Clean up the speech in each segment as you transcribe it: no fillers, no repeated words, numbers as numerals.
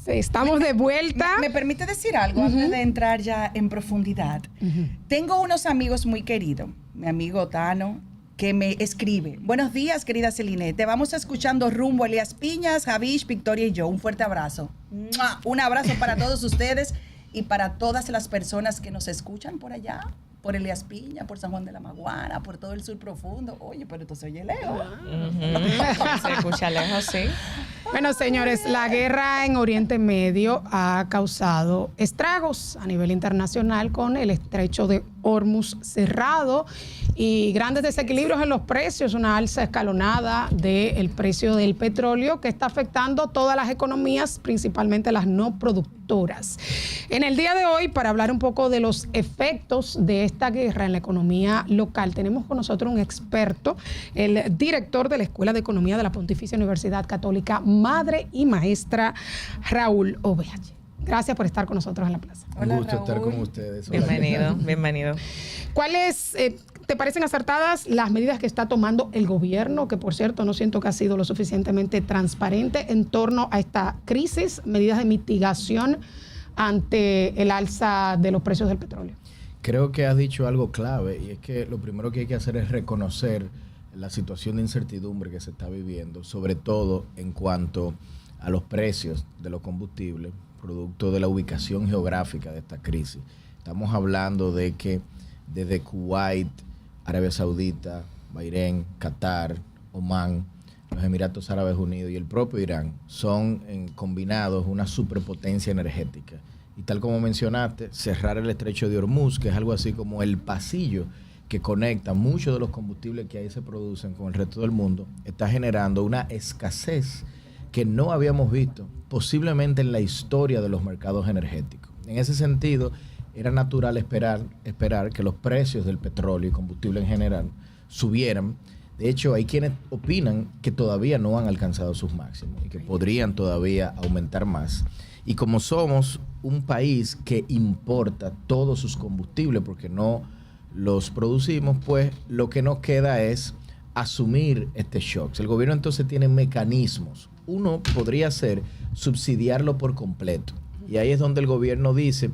Estamos de vuelta. ¿Me permite decir algo antes de entrar ya en profundidad? Tengo unos amigos muy queridos, mi amigo Tano, que me escribe: buenos días, querida Celine, te vamos escuchando rumbo a Elías Piñas, Javish, Victoria y yo. Un fuerte abrazo. ¡Mua! Un abrazo para todos ustedes y para todas las personas que nos escuchan por allá, por Elías Piña, por San Juan de la Maguana, por todo el sur profundo. Oye, pero esto se oye lejos. Se escucha lejos, sí. Bueno, señores, la guerra en Oriente Medio ha causado estragos a nivel internacional con el estrecho de Hormuz cerrado y grandes desequilibrios en los precios, una alza escalonada del precio del petróleo que está afectando todas las economías, principalmente las no productoras. En el día de hoy, para hablar un poco de los efectos de esta guerra en la economía local, tenemos con nosotros un experto, el director de la Escuela de Economía de la Pontificia Universidad Católica, Madre y Maestra, Raúl Oveache. Gracias por estar con nosotros en la plaza. Un gusto estar con ustedes. Bienvenido, bienvenido. ¿Cuáles te parecen acertadas las medidas que está tomando el gobierno, que por cierto no siento que ha sido lo suficientemente transparente en torno a esta crisis, medidas de mitigación ante el alza de los precios del petróleo? Creo que has dicho algo clave, y es que lo primero que hay que hacer es reconocer la situación de incertidumbre que se está viviendo, sobre todo en cuanto a los precios de los combustibles, producto de la ubicación geográfica de esta crisis. Estamos hablando de que desde Kuwait, Arabia Saudita, Bahrein, Qatar, Omán, los Emiratos Árabes Unidos y el propio Irán son combinados una superpotencia energética. Y tal como mencionaste, cerrar el estrecho de Hormuz, que es algo así como el pasillo que conecta muchos de los combustibles que ahí se producen con el resto del mundo, está generando una escasez que no habíamos visto posiblemente en la historia de los mercados energéticos. En ese sentido, era natural esperar que los precios del petróleo y combustible en general subieran. De hecho, hay quienes opinan que todavía no han alcanzado sus máximos y que podrían todavía aumentar más. Y como somos un país que importa todos sus combustibles porque no los producimos, pues lo que nos queda es asumir este shock. El gobierno entonces tiene mecanismos. Uno podría ser subsidiarlo por completo. Y ahí es donde el gobierno dice: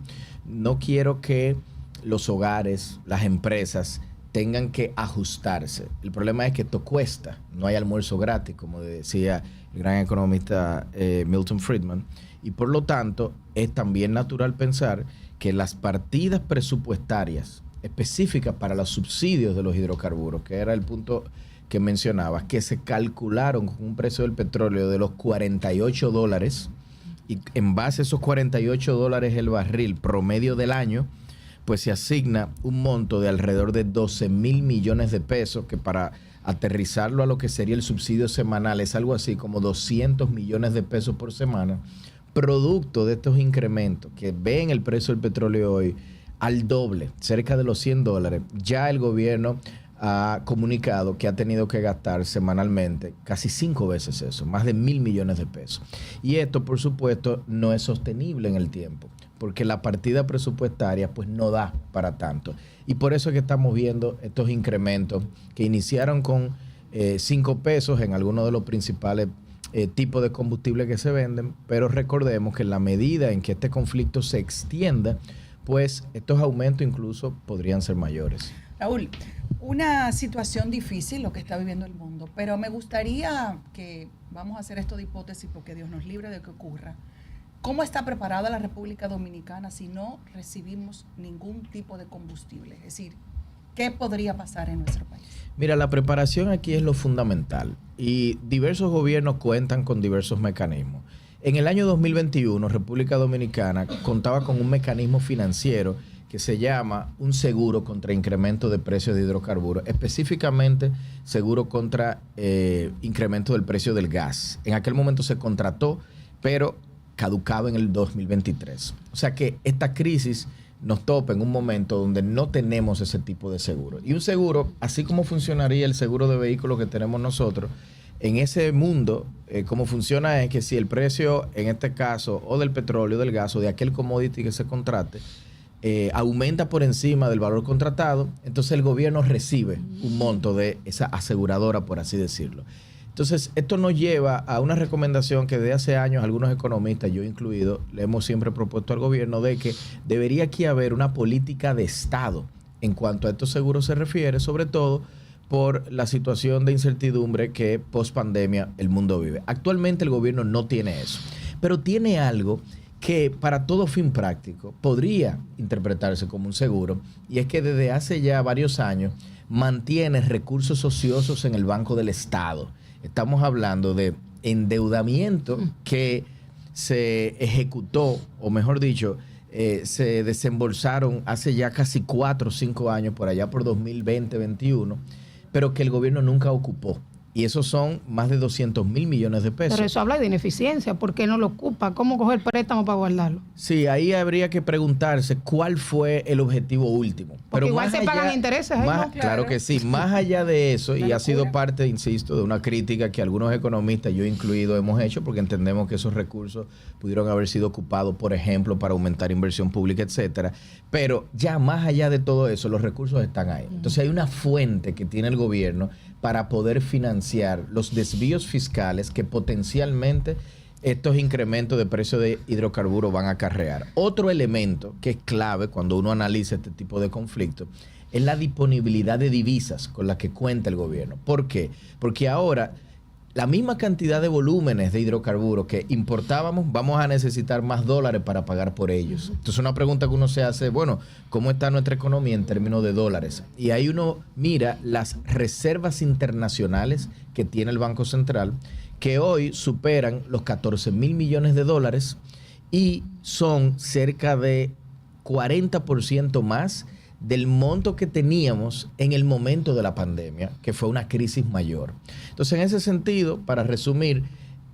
no quiero que los hogares, las empresas tengan que ajustarse. El problema es que esto cuesta. No hay almuerzo gratis, como decía el gran economista Milton Friedman. Y por lo tanto, es también natural pensar que las partidas presupuestarias específicas para los subsidios de los hidrocarburos, que era el punto que mencionabas, que se calcularon con un precio del petróleo de los $48, y en base a esos $48 el barril promedio del año, pues se asigna un monto de alrededor de 12,000 millones de pesos, que para aterrizarlo a lo que sería el subsidio semanal es algo así como 200 millones de pesos por semana, producto de estos incrementos que ven el precio del petróleo hoy al doble, cerca de los $100. Ya el gobierno ha comunicado que ha tenido que gastar semanalmente casi 5 veces eso, más de 1,000 millones de pesos. Y esto, por supuesto, no es sostenible en el tiempo, porque la partida presupuestaria pues no da para tanto. Y por eso es que estamos viendo estos incrementos que iniciaron con 5 pesos en algunos de los principales tipos de combustible que se venden, pero recordemos que en la medida en que este conflicto se extienda, pues estos aumentos incluso podrían ser mayores. Raúl, una situación difícil lo que está viviendo el mundo, pero me gustaría que, vamos a hacer esto de hipótesis porque Dios nos libre de que ocurra, ¿cómo está preparada la República Dominicana si no recibimos ningún tipo de combustible? Es decir, ¿qué podría pasar en nuestro país? Mira, la preparación aquí es lo fundamental y diversos gobiernos cuentan con diversos mecanismos. En el año 2021, República Dominicana contaba con un mecanismo financiero que se llama un seguro contra incremento de precios de hidrocarburos, específicamente seguro contra incremento del precio del gas. En aquel momento se contrató, pero caducaba en el 2023. O sea que esta crisis nos topa en un momento donde no tenemos ese tipo de seguro. Y un seguro, así como funcionaría el seguro de vehículos que tenemos nosotros, en ese mundo, cómo funciona es que si el precio, en este caso, o del petróleo, del gas, o de aquel commodity que se contrate, aumenta por encima del valor contratado, entonces el gobierno recibe un monto de esa aseguradora, por así decirlo. Entonces, esto nos lleva a una recomendación que desde hace años algunos economistas, yo incluido, le hemos siempre propuesto al gobierno de que debería aquí haber una política de Estado en cuanto a estos seguros se refiere, sobre todo por la situación de incertidumbre que post pandemia el mundo vive. Actualmente el gobierno no tiene eso, pero tiene algo que para todo fin práctico podría interpretarse como un seguro, y es que desde hace ya varios años mantiene recursos ociosos en el Banco del Estado. Estamos hablando de endeudamiento que se ejecutó, o mejor dicho, se desembolsaron hace ya casi 4 o 5 años, por allá por 2020-21, pero que el gobierno nunca ocupó. Y esos son más de 200 mil millones de pesos. Pero eso habla de ineficiencia. ¿Por qué no lo ocupa? ¿Cómo coger préstamo para guardarlo? Sí, ahí habría que preguntarse cuál fue el objetivo último. Porque pero igual se pagan intereses ahí, ¿no? Claro que sí. Más allá de eso, y ha sido parte, insisto, de una crítica que algunos economistas, yo incluido, hemos hecho, porque entendemos que esos recursos pudieron haber sido ocupados, por ejemplo, para aumentar inversión pública, etcétera. Pero ya más allá de todo eso, los recursos están ahí. Entonces hay una fuente que tiene el gobierno para poder financiar los desvíos fiscales que potencialmente estos incrementos de precio de hidrocarburos van a acarrear. Otro elemento que es clave cuando uno analiza este tipo de conflictos es la disponibilidad de divisas con la que cuenta el gobierno. ¿Por qué? Porque ahora la misma cantidad de volúmenes de hidrocarburos que importábamos, vamos a necesitar más dólares para pagar por ellos. Entonces una pregunta que uno se hace, bueno, ¿cómo está nuestra economía en términos de dólares? Y ahí uno mira las reservas internacionales que tiene el Banco Central, que hoy superan los 14 mil millones de dólares y son cerca de 40% más del monto que teníamos en el momento de la pandemia, que fue una crisis mayor. Entonces, en ese sentido, para resumir,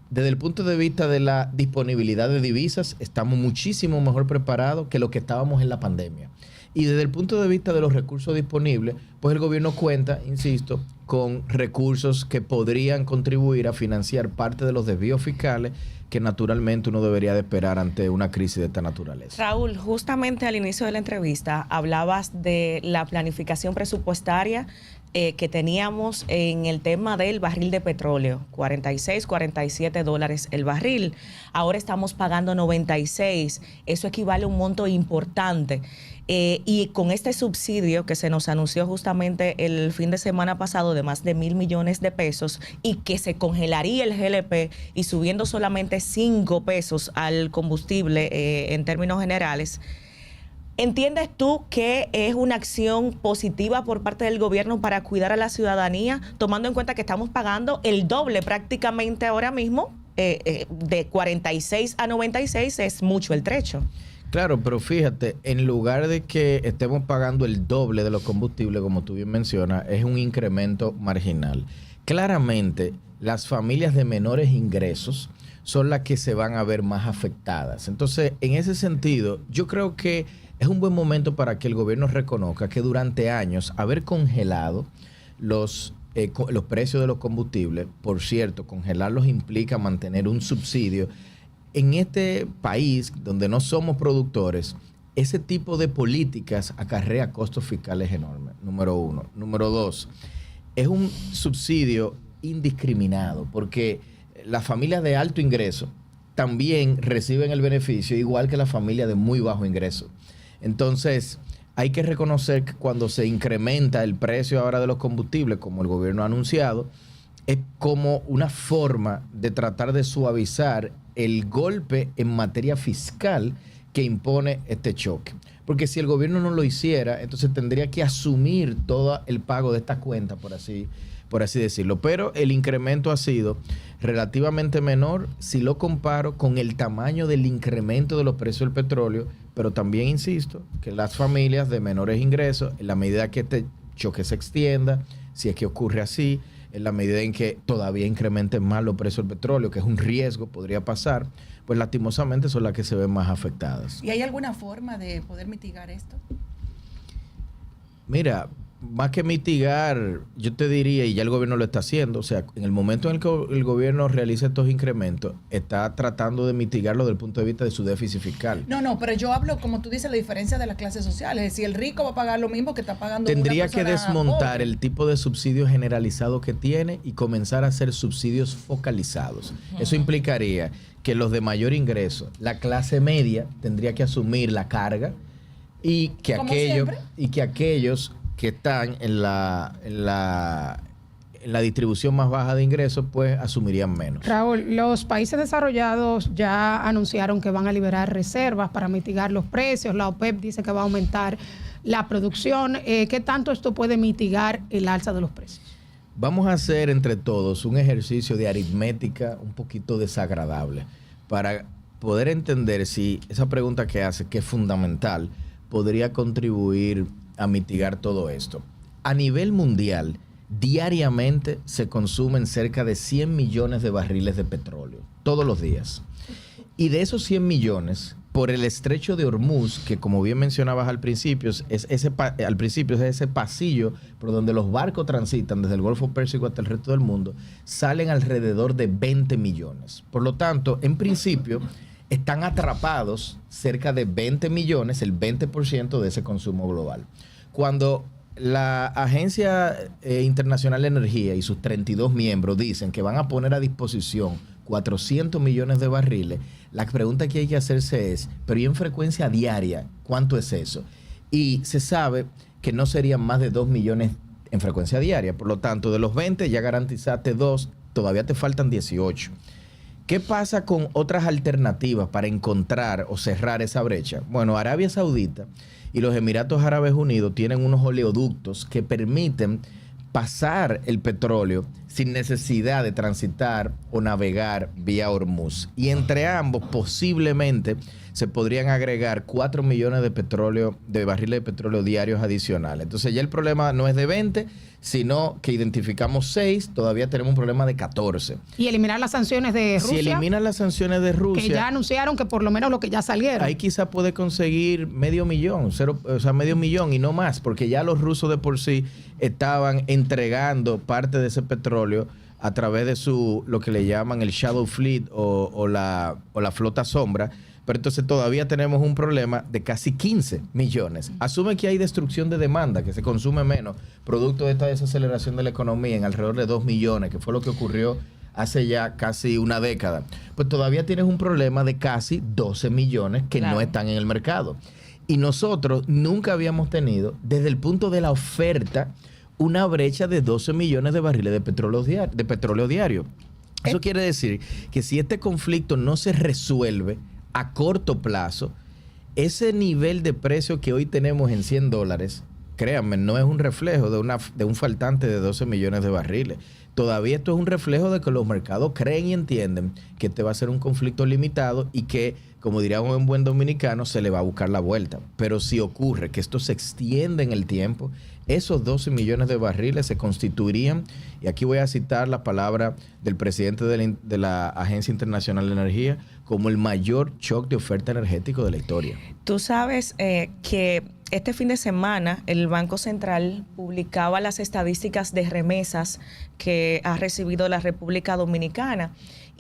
desde el punto de vista de la disponibilidad de divisas, estamos muchísimo mejor preparados que lo que estábamos en la pandemia. Y desde el punto de vista de los recursos disponibles, pues el gobierno cuenta, insisto, con recursos que podrían contribuir a financiar parte de los desvíos fiscales que naturalmente uno debería de esperar ante una crisis de esta naturaleza. Raúl, justamente al inicio de la entrevista hablabas de la planificación presupuestaria que teníamos en el tema del barril de petróleo, 46, 47 dólares el barril. Ahora estamos pagando 96, eso equivale a un monto importante. Y con este subsidio que se nos anunció justamente el fin de semana pasado de más de 1.000 millones de pesos y que se congelaría el GLP y subiendo solamente 5 pesos al combustible en términos generales, ¿entiendes tú que es una acción positiva por parte del gobierno para cuidar a la ciudadanía, tomando en cuenta que estamos pagando el doble prácticamente ahora mismo? De 46 a 96 es mucho el trecho. Claro, pero fíjate, en lugar de que estemos pagando el doble de los combustibles, como tú bien mencionas, es un incremento marginal. Claramente, las familias de menores ingresos son las que se van a ver más afectadas. Entonces, en ese sentido, yo creo que es un buen momento para que el gobierno reconozca que durante años haber congelado los precios de los combustibles, por cierto, congelarlos implica mantener un subsidio. En este país donde no somos productores, ese tipo de políticas acarrea costos fiscales enormes, número uno. Número dos, es un subsidio indiscriminado porque las familias de alto ingreso también reciben el beneficio igual que las familias de muy bajo ingreso. Entonces, hay que reconocer que cuando se incrementa el precio ahora de los combustibles, como el gobierno ha anunciado, es como una forma de tratar de suavizar el golpe en materia fiscal que impone este choque. Porque si el gobierno no lo hiciera, entonces tendría que asumir todo el pago de esta cuenta, por así decirlo. Pero el incremento ha sido relativamente menor si lo comparo con el tamaño del incremento de los precios del petróleo, pero también insisto que las familias de menores ingresos, en la medida que este choque se extienda, si es que ocurre así, en la medida en que todavía incrementen más los precios del petróleo, que es un riesgo, podría pasar, pues lastimosamente son las que se ven más afectadas. ¿Y hay alguna forma de poder mitigar esto? Mira, más que mitigar, yo te diría, y ya el gobierno lo está haciendo, o sea, en el momento en el que el gobierno realiza estos incrementos, está tratando de mitigarlo desde el punto de vista de su déficit fiscal. No, pero yo hablo, como tú dices, la diferencia de las clases sociales. Es decir, el rico va a pagar lo mismo que está pagando Tendría una que persona desmontar pobre. el tipo de subsidio generalizado que tiene y comenzar a hacer subsidios focalizados. Eso implicaría que los de mayor ingreso, la clase media, tendría que asumir la carga y que aquellos que están en la distribución más baja de ingresos, pues asumirían menos. Raúl, los países desarrollados ya anunciaron que van a liberar reservas para mitigar los precios. La OPEP dice que va a aumentar la producción. ¿Qué tanto esto puede mitigar el alza de los precios? Vamos a hacer entre todos un ejercicio de aritmética un poquito desagradable para poder entender si esa pregunta que hace, que es fundamental, podría contribuir a mitigar todo esto. A nivel mundial, diariamente se consumen cerca de 100 millones de barriles de petróleo, todos los días. Y de esos 100 millones, por el estrecho de Hormuz, que como bien mencionabas al principio, es ese pasillo por donde los barcos transitan desde el Golfo Pérsico hasta el resto del mundo, salen alrededor de 20 millones. Por lo tanto, en principio, están atrapados cerca de 20 millones, el 20% de ese consumo global. Cuando la Agencia Internacional de Energía y sus 32 miembros dicen que van a poner a disposición 400 millones de barriles, la pregunta que hay que hacerse es, pero ¿y en frecuencia diaria cuánto es eso? Y se sabe que no serían más de 2 millones en frecuencia diaria. Por lo tanto, de los 20 ya garantizaste 2, todavía te faltan 18. ¿Qué pasa con otras alternativas para encontrar o cerrar esa brecha? Bueno, Arabia Saudita y los Emiratos Árabes Unidos tienen unos oleoductos que permiten pasar el petróleo sin necesidad de transitar o navegar vía Hormuz. Y entre ambos posiblemente se podrían agregar 4 millones de barriles de petróleo diarios adicionales. Entonces ya el problema no es de 20, sino que identificamos 6, todavía tenemos un problema de 14. Y eliminar las sanciones de Rusia. Si eliminan las sanciones de Rusia, que ya anunciaron que por lo menos lo que ya salieron. ahí quizá puede conseguir medio millón y no más, porque ya los rusos de por sí estaban entregando parte de ese petróleo a través de lo que le llaman el Shadow Fleet o la flota sombra. Pero entonces todavía tenemos un problema de casi 15 millones. Asume que hay destrucción de demanda, que se consume menos, producto de esta desaceleración de la economía en alrededor de 2 millones, que fue lo que ocurrió hace ya casi una década. Pues todavía tienes un problema de casi 12 millones que no están en el mercado. Y nosotros nunca habíamos tenido, desde el punto de la oferta, una brecha de 12 millones de barriles de petróleo diario. Eso quiere decir que si este conflicto no se resuelve a corto plazo, ese nivel de precio que hoy tenemos en $100, créanme, no es un reflejo de un faltante de 12 millones de barriles. Todavía esto es un reflejo de que los mercados creen y entienden que este va a ser un conflicto limitado y que, como diría un buen dominicano, se le va a buscar la vuelta. Pero si ocurre que esto se extiende en el tiempo, esos 12 millones de barriles se constituirían, y aquí voy a citar la palabra del presidente de la Agencia Internacional de Energía, como el mayor shock de oferta energético de la historia. Tú sabes que este fin de semana el Banco Central publicaba las estadísticas de remesas que ha recibido la República Dominicana.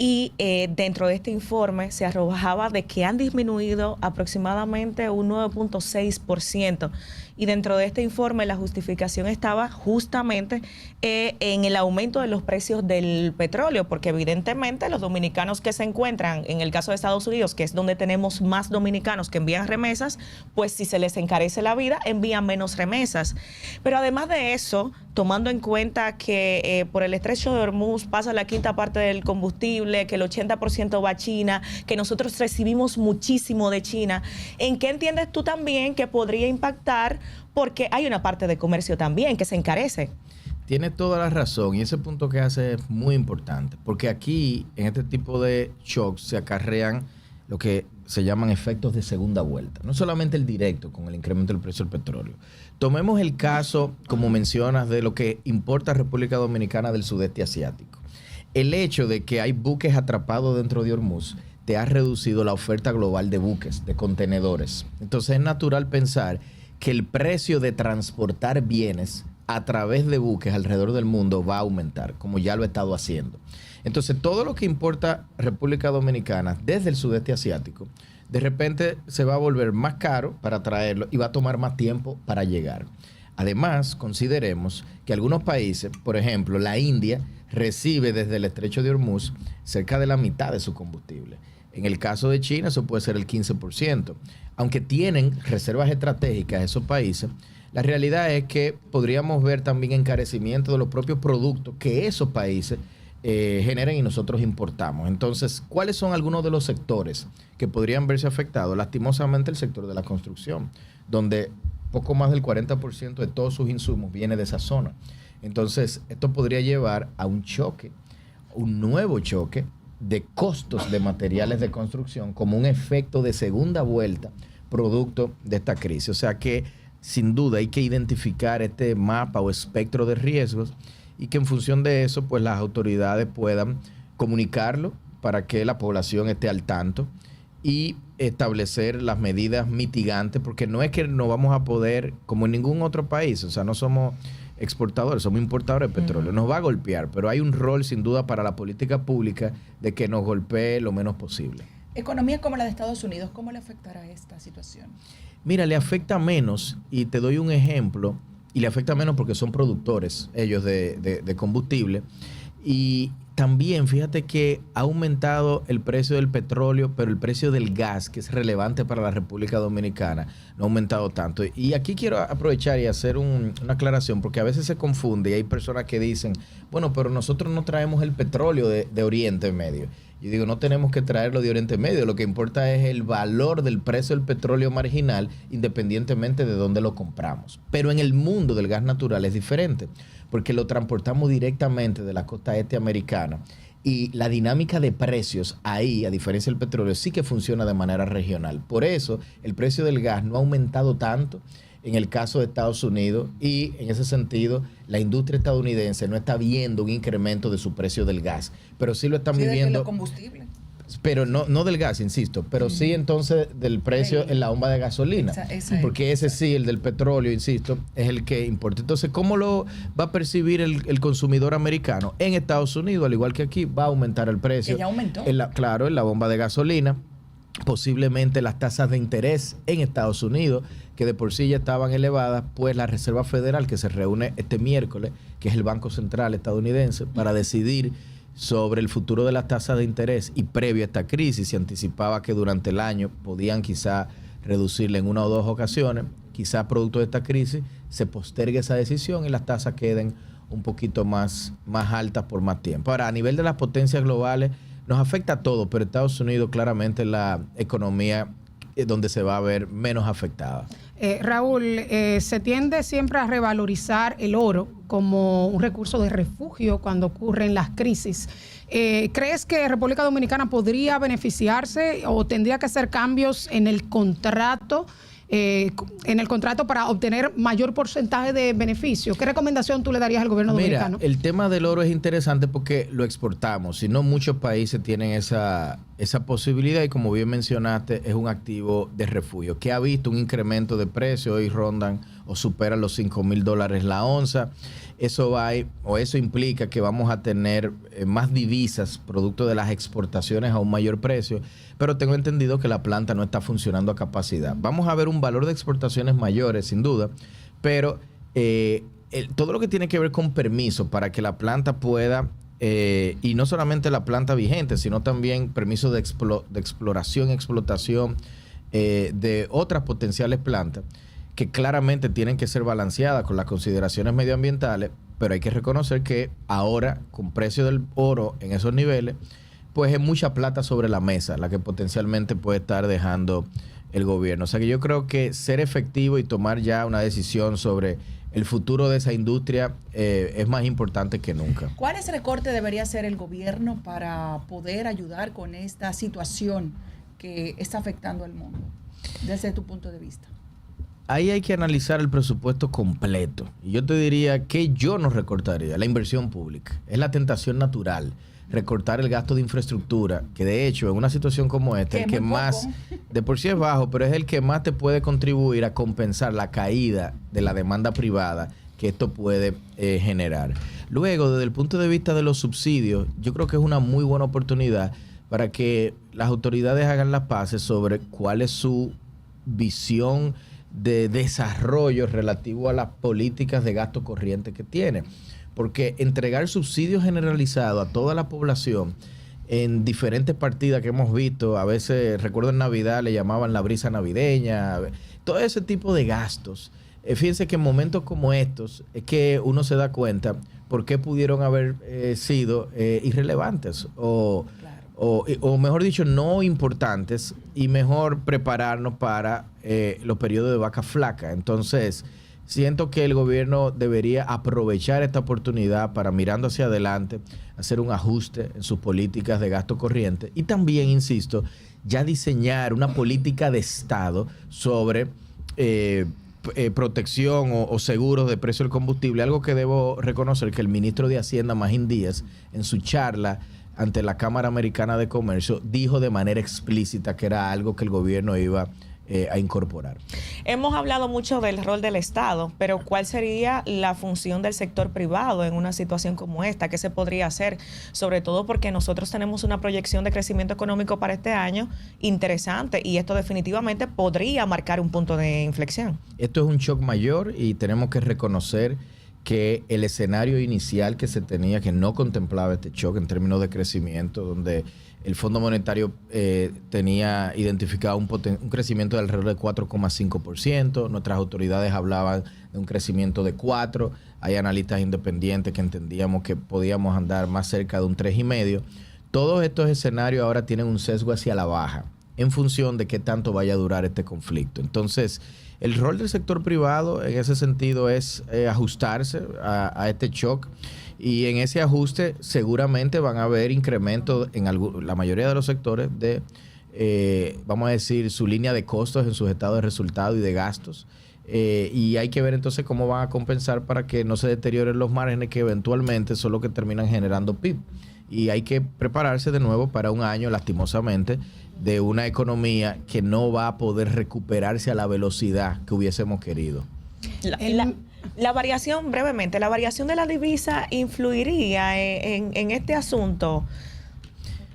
Y dentro de este informe se arrojaba de que han disminuido aproximadamente un 9.6%. Y dentro de este informe la justificación estaba justamente en el aumento de los precios del petróleo, porque evidentemente los dominicanos que se encuentran, en el caso de Estados Unidos, que es donde tenemos más dominicanos que envían remesas, pues si se les encarece la vida, envían menos remesas. Pero además de eso, tomando en cuenta que por el estrecho de Hormuz pasa la quinta parte del combustible, que el 80% va a China, que nosotros recibimos muchísimo de China, ¿en qué entiendes tú también que podría impactar? Porque hay una parte de comercio también que se encarece. Tiene toda la razón, y ese punto que hace es muy importante, porque aquí en este tipo de shocks se acarrean lo que se llaman efectos de segunda vuelta, no solamente el directo con el incremento del precio del petróleo. Tomemos el caso, como mencionas, de lo que importa República Dominicana del sudeste asiático. El hecho de que hay buques atrapados dentro de Hormuz te ha reducido la oferta global de buques, de contenedores. Entonces es natural pensar que el precio de transportar bienes a través de buques alrededor del mundo va a aumentar, como ya lo ha estado haciendo. Entonces, todo lo que importa República Dominicana desde el sudeste asiático, de repente se va a volver más caro para traerlo y va a tomar más tiempo para llegar. Además, consideremos que algunos países, por ejemplo, la India, recibe desde el estrecho de Hormuz cerca de la mitad de su combustible. En el caso de China, eso puede ser el 15%. Aunque tienen reservas estratégicas esos países, la realidad es que podríamos ver también encarecimiento de los propios productos que esos países generen y nosotros importamos. Entonces, ¿cuáles son algunos de los sectores que podrían verse afectados? Lastimosamente, el sector de la construcción, donde poco más del 40% de todos sus insumos viene de esa zona. Entonces, esto podría llevar a un choque, un nuevo choque de costos de materiales de construcción como un efecto de segunda vuelta producto de esta crisis. O sea que, sin duda, hay que identificar este mapa o espectro de riesgos y que en función de eso, pues las autoridades puedan comunicarlo para que la población esté al tanto y establecer las medidas mitigantes, porque no es que no vamos a poder, como en ningún otro país, o sea, no somos exportadores, somos importadores de petróleo, nos va a golpear, pero hay un rol sin duda para la política pública de que nos golpee lo menos posible. Economías como la de Estados Unidos, ¿cómo le afectará esta situación? Mira, le afecta menos, y te doy un ejemplo, y le afecta menos porque son productores ellos de combustible, y también fíjate que ha aumentado el precio del petróleo, pero el precio del gas, que es relevante para la República Dominicana, no ha aumentado tanto. Y aquí quiero aprovechar y hacer una aclaración, porque a veces se confunde y hay personas que dicen, bueno, pero nosotros no traemos el petróleo de Oriente Medio. Yo digo, no tenemos que traerlo de Oriente Medio, lo que importa es el valor del precio del petróleo marginal, independientemente de dónde lo compramos. Pero en el mundo del gas natural es diferente, porque lo transportamos directamente de la costa este americana y la dinámica de precios ahí, a diferencia del petróleo, sí que funciona de manera regional. Por eso el precio del gas no ha aumentado tanto en el caso de Estados Unidos y en ese sentido la industria estadounidense no está viendo un incremento de su precio del gas, pero sí lo están viviendo. De combustible. Pero no del gas, insisto, pero sí entonces del precio en la bomba de gasolina. Porque ese sí, el del petróleo, insisto, es el que importa. Entonces, ¿cómo lo va a percibir el consumidor americano? En Estados Unidos, al igual que aquí, va a aumentar el precio. Que ya aumentó. Claro, en la bomba de gasolina. Posiblemente las tasas de interés en Estados Unidos, que de por sí ya estaban elevadas, pues la Reserva Federal, que se reúne este miércoles, que es el Banco Central estadounidense, para decidir sobre el futuro de las tasas de interés, y previo a esta crisis se anticipaba que durante el año podían quizá reducirla en una o dos ocasiones, quizá producto de esta crisis se postergue esa decisión y las tasas queden un poquito más altas por más tiempo. Ahora, a nivel de las potencias globales, nos afecta a todo, pero Estados Unidos claramente la economía donde se va a ver menos afectada. Raúl, se tiende siempre a revalorizar el oro como un recurso de refugio cuando ocurren las crisis. ¿Crees que República Dominicana podría beneficiarse o tendría que hacer cambios en el contrato para obtener mayor porcentaje de beneficio? ¿Qué recomendación tú le darías al gobierno dominicano? Mira, el tema del oro es interesante porque lo exportamos. Si no, muchos países tienen esa posibilidad y, como bien mencionaste, es un activo de refugio que ha visto un incremento de precio. Hoy rondan o superan los $5,000 la onza. Eso implica que vamos a tener más divisas producto de las exportaciones a un mayor precio, pero tengo entendido que la planta no está funcionando a capacidad. Vamos a ver un valor de exportaciones mayores, sin duda, pero todo lo que tiene que ver con permiso para que la planta pueda, y no solamente la planta vigente, sino también permiso de exploración y explotación de otras potenciales plantas, que claramente tienen que ser balanceadas con las consideraciones medioambientales, pero hay que reconocer que ahora, con precio del oro en esos niveles, pues es mucha plata sobre la mesa la que potencialmente puede estar dejando el gobierno. O sea que yo creo que ser efectivo y tomar ya una decisión sobre el futuro de esa industria es más importante que nunca. ¿Cuál es el recorte debería hacer el gobierno para poder ayudar con esta situación que está afectando al mundo, desde tu punto de vista? Ahí hay que analizar el presupuesto completo. Y yo te diría que yo no recortaría la inversión pública. Es la tentación natural. Recortar el gasto de infraestructura, que de hecho en una situación como esta, el que más, de por sí es bajo, pero es el que más te puede contribuir a compensar la caída de la demanda privada que esto puede generar. Luego, desde el punto de vista de los subsidios, yo creo que es una muy buena oportunidad para que las autoridades hagan las paces sobre cuál es su visión de desarrollo relativo a las políticas de gasto corriente que tiene. Porque entregar subsidios generalizados a toda la población en diferentes partidas que hemos visto, a veces, recuerdo en Navidad le llamaban la brisa navideña, todo ese tipo de gastos. Fíjense que en momentos como estos es que uno se da cuenta por qué pudieron haber sido irrelevantes o mejor dicho, no importantes, y mejor prepararnos para los periodos de vaca flaca. Entonces, siento que el gobierno debería aprovechar esta oportunidad para, mirando hacia adelante, hacer un ajuste en sus políticas de gasto corriente y también, insisto, ya diseñar una política de Estado sobre protección o seguros de precio del combustible, algo que debo reconocer que el ministro de Hacienda, Magín Díaz, en su charla ante la Cámara Americana de Comercio, dijo de manera explícita que era algo que el gobierno iba a incorporar. Hemos hablado mucho del rol del Estado, pero ¿cuál sería la función del sector privado en una situación como esta? ¿Qué se podría hacer? Sobre todo porque nosotros tenemos una proyección de crecimiento económico para este año interesante y esto definitivamente podría marcar un punto de inflexión. Esto es un shock mayor y tenemos que reconocer que el escenario inicial que se tenía, que no contemplaba este shock en términos de crecimiento, donde el Fondo Monetario tenía identificado un crecimiento de alrededor de 4,5%, nuestras autoridades hablaban de un crecimiento de 4%, hay analistas independientes que entendíamos que podíamos andar más cerca de un 3,5%. Todos estos escenarios ahora tienen un sesgo hacia la baja, en función de qué tanto vaya a durar este conflicto. Entonces, el rol del sector privado en ese sentido es ajustarse a este shock, y en ese ajuste seguramente van a haber incrementos en la mayoría de los sectores de, vamos a decir, su línea de costos en sus estados de resultado y de gastos. Y hay que ver entonces cómo van a compensar para que no se deterioren los márgenes que eventualmente son los que terminan generando PIB. Y hay que prepararse de nuevo para un año, lastimosamente, de una economía que no va a poder recuperarse a la velocidad que hubiésemos querido. La variación, brevemente, ¿la variación de la divisa influiría en este asunto?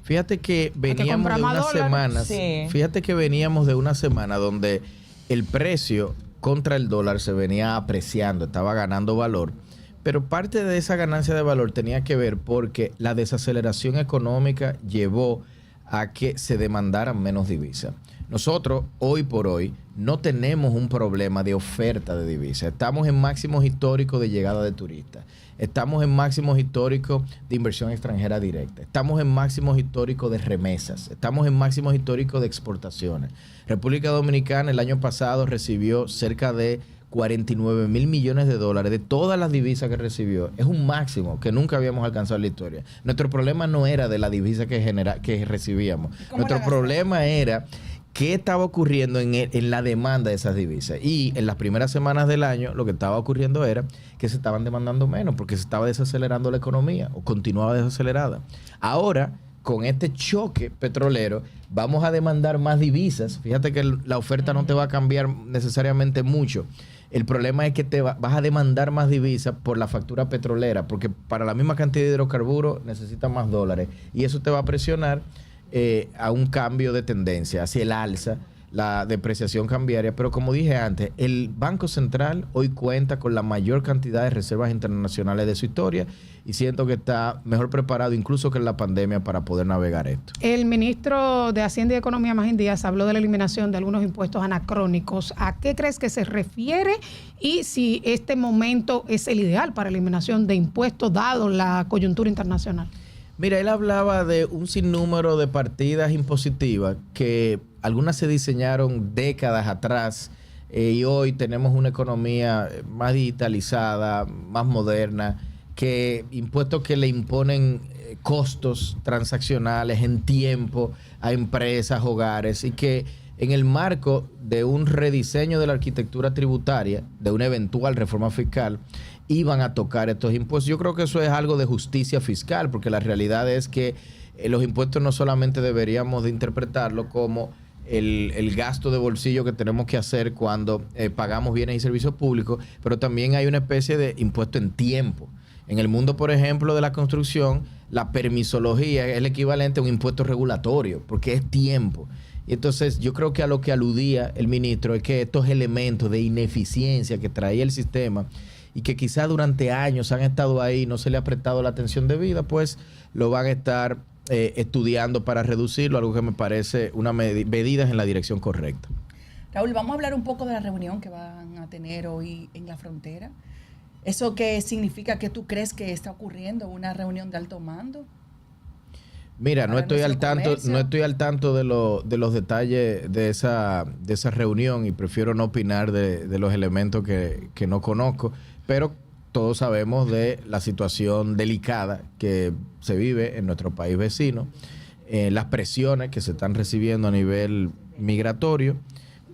Fíjate que veníamos de unas semanas, fíjate que veníamos de una semana donde el precio contra el dólar se venía apreciando, estaba ganando valor, pero parte de esa ganancia de valor tenía que ver porque la desaceleración económica llevó a que se demandaran menos divisas. Nosotros, hoy por hoy, no tenemos un problema de oferta de divisas. Estamos en máximos históricos de llegada de turistas. Estamos en máximos históricos de inversión extranjera directa. Estamos en máximos históricos de remesas. Estamos en máximos históricos de exportaciones. República Dominicana el año pasado recibió cerca de 49 mil millones de dólares de todas las divisas que recibió. Es un máximo que nunca habíamos alcanzado en la historia. Nuestro problema no era de la divisa que recibíamos. Nuestro problema era qué estaba ocurriendo en la demanda de esas divisas. Y en las primeras semanas del año lo que estaba ocurriendo era que se estaban demandando menos porque se estaba desacelerando la economía o continuaba desacelerada. Ahora, con este choque petrolero, vamos a demandar más divisas. Fíjate que la oferta no te va a cambiar necesariamente mucho. El problema es que vas a demandar más divisas por la factura petrolera, porque para la misma cantidad de hidrocarburos necesitas más dólares. Y eso te va a presionar a un cambio de tendencia hacia el alza, la depreciación cambiaria. Pero como dije antes, el Banco Central hoy cuenta con la mayor cantidad de reservas internacionales de su historia y siento que está mejor preparado incluso que en la pandemia para poder navegar esto. El ministro de Hacienda y Economía, Magín Díaz, habló de la eliminación de algunos impuestos anacrónicos. ¿A qué crees que se refiere? Y si este momento es el ideal para la eliminación de impuestos dado la coyuntura internacional. Mira, él hablaba de un sinnúmero de partidas impositivas que algunas se diseñaron décadas atrás y hoy tenemos una economía más digitalizada, más moderna, que impuestos que le imponen costos transaccionales en tiempo a empresas, hogares, y que en el marco de un rediseño de la arquitectura tributaria, de una eventual reforma fiscal, iban a tocar estos impuestos. Yo creo que eso es algo de justicia fiscal, porque la realidad es que los impuestos no solamente deberíamos de interpretarlo como el gasto de bolsillo que tenemos que hacer cuando pagamos bienes y servicios públicos, pero también hay una especie de impuesto en tiempo. En el mundo, por ejemplo, de la construcción, la permisología es el equivalente a un impuesto regulatorio, porque es tiempo. Y entonces yo creo que a lo que aludía el ministro es que estos elementos de ineficiencia que traía el sistema y que quizás durante años han estado ahí, no se le ha prestado la atención debida, pues lo van a estar estudiando para reducirlo, algo que me parece una medidas en la dirección correcta. Raúl, vamos a hablar un poco de la reunión que van a tener hoy en la frontera. ¿Eso qué significa? ¿Qué tú crees que está ocurriendo? ¿Una reunión de alto mando? Mira, no estoy al tanto de los detalles de esa reunión y prefiero no opinar de los elementos que no conozco, pero todos sabemos de la situación delicada que se vive en nuestro país vecino, las presiones que se están recibiendo a nivel migratorio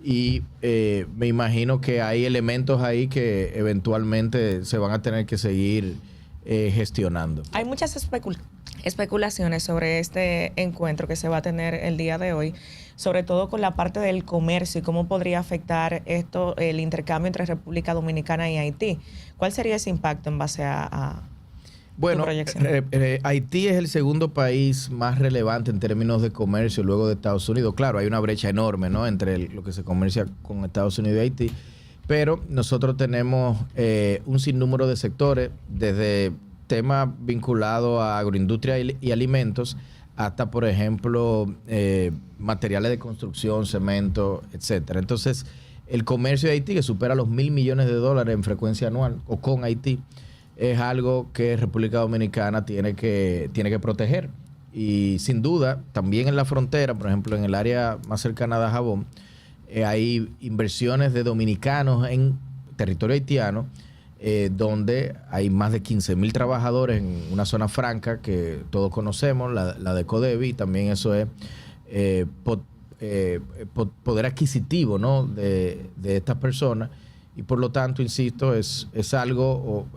y me imagino que hay elementos ahí que eventualmente se van a tener que seguir gestionando. Hay muchas especulaciones sobre este encuentro que se va a tener el día de hoy, sobre todo con la parte del comercio y cómo podría afectar esto, el intercambio entre República Dominicana y Haití. ¿Cuál sería ese impacto en base a bueno, tu proyección? Haití es el segundo país más relevante en términos de comercio luego de Estados Unidos. Claro, hay una brecha enorme, ¿no?, entre lo que se comercia con Estados Unidos y Haití, pero nosotros tenemos un sinnúmero de sectores, desde temas vinculados a agroindustria y alimentos, hasta, por ejemplo, materiales de construcción, cemento, etcétera. Entonces, el comercio de Haití, que supera los $1,000 millones en frecuencia anual, o con Haití, es algo que República Dominicana tiene que proteger. Y sin duda, también en la frontera, por ejemplo, en el área más cercana de Dajabón, hay inversiones de dominicanos en territorio haitiano, donde hay más de 15,000 trabajadores en una zona franca que todos conocemos, la de Codevi, y también eso es poder adquisitivo, ¿no?, de estas personas, y por lo tanto, insisto, es algo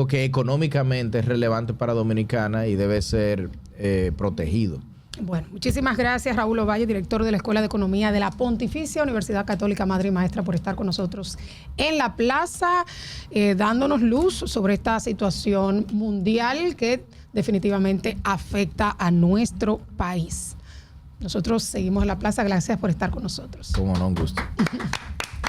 que económicamente es relevante para Dominicana y debe ser protegido. Bueno, muchísimas gracias, Raúl Ovalle, director de la Escuela de Economía de la Pontificia Universidad Católica Madre y Maestra, por estar con nosotros en la plaza, dándonos luz sobre esta situación mundial que definitivamente afecta a nuestro país. Nosotros seguimos en la plaza. Gracias por estar con nosotros. Cómo no, un gusto.